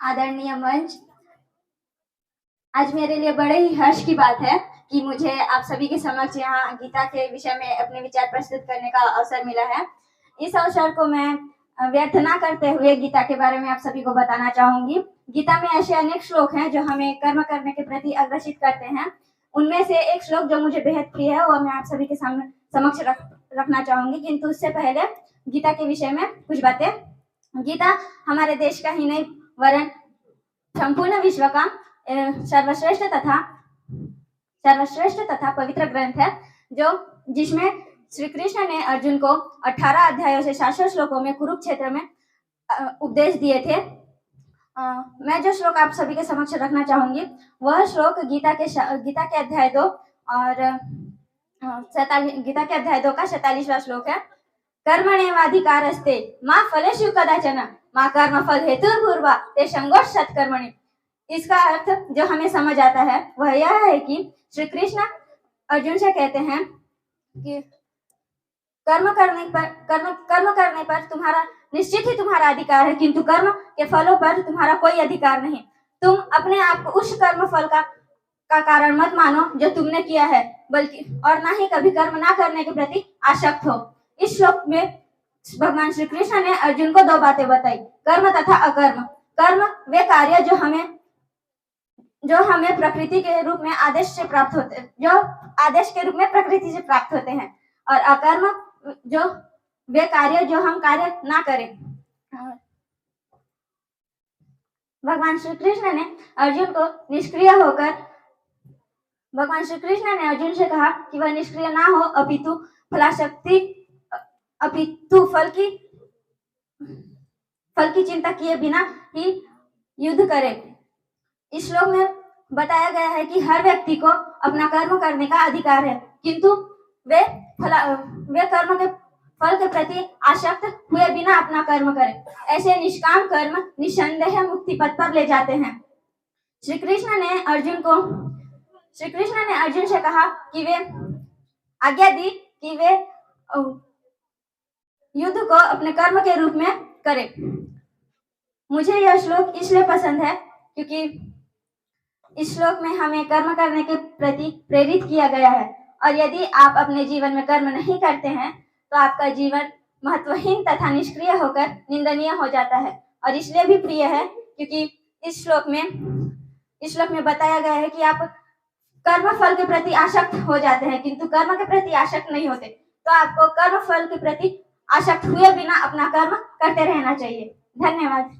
आदरणीय मंच, आज मेरे लिए बड़े ही हर्ष की बात है कि मुझे आप सभी के समक्ष यहाँ गीता के विषय में अपने विचार प्रस्तुत करने का अवसर मिला है। इस अवसर को मैं व्यर्थ ना करते हुए गीता के बारे में आप सभी को बताना चाहूंगी। गीता में ऐसे अनेक श्लोक हैं जो हमें कर्म करने के प्रति अग्रसित करते हैं। उनमें से एक श्लोक जो मुझे बेहद प्रिय है वो मैं आप सभी के सामने समक्ष रखना चाहूंगी, किंतु उससे पहले गीता के विषय में कुछ बातें। गीता हमारे देश का ही नहीं वरन संपूर्ण विश्व का सर्वश्रेष्ठ तथा पवित्र ग्रंथ है, जिसमें श्री कृष्ण ने अर्जुन को 18 अध्यायों से 700 श्लोकों में कुरुक्षेत्र में उपदेश दिए थे। मैं जो श्लोक आप सभी के समक्ष रखना चाहूंगी वह श्लोक गीता के अध्याय 2 और गीता के अध्याय 2 का 47वां श्लोक है। कर्मण्येवाधिकारस्ते मा फलेषु कदाचन मा कर्मफल हेतुर्भूर्वा ते संगोष्ठ सत्कर्मणि। इसका अर्थ जो हमें समझ आता है वह यह है कि श्री कृष्ण अर्जुन से कहते हैं कि कर्म करने पर तुम्हारा निश्चित ही तुम्हारा अधिकार है, किंतु कर्म के फलों पर तुम्हारा कोई अधिकार नहीं। तुम अपने आप को उस कर्म फल का कारण मत मानो जो तुमने किया है, बल्कि और ना ही कभी कर्म ना करने के प्रति आसक्त हो। इस श्लोक में भगवान श्री कृष्ण ने अर्जुन को दो बातें बताई, कर्म तथा अकर्म। कर्म वे कार्य जो हमें प्रकृति के रूप में आदेश से प्राप्त होते हैं, जो आदेश के रूप में प्रकृति से प्राप्त होते हैं, और अकर्म जो वे कार्य जो हम कार्य ना करें। भगवान श्री कृष्ण ने अर्जुन से कहा कि वह निष्क्रिय ना हो, अपितु फल की चिंता किए बिना ही युद्ध करे। इस श्लोक में बताया गया है कि हर व्यक्ति को अपना कर्म करने का अधिकार है, किंतु वे कर्म के फल के प्रति आसक्त हुए बिना अपना कर्म करें। ऐसे निष्काम कर्म निसंदेह मुक्ति पथ पर ले जाते हैं। श्री कृष्ण ने अर्जुन से कहा कि वे आज्ञा दी कि वे युद्ध को अपने कर्म के रूप में करें। मुझे यह श्लोक इसलिए पसंद है क्योंकि इस श्लोक में हमें कर्म करने के प्रति प्रेरित किया गया है, और यदि आप अपने जीवन में कर्म नहीं करते हैं तो आपका जीवन महत्वहीन तथा निष्क्रिय होकर निंदनीय हो जाता है। और इसलिए भी प्रिय है क्योंकि इस श्लोक में बताया गया है कि आप कर्म फल के प्रति आसक्त हो जाते हैं, किंतु कर्म के प्रति आसक्त नहीं होते। तो आपको कर्म फल के प्रति आसक्त हुए बिना अपना कर्म करते रहना चाहिए। धन्यवाद।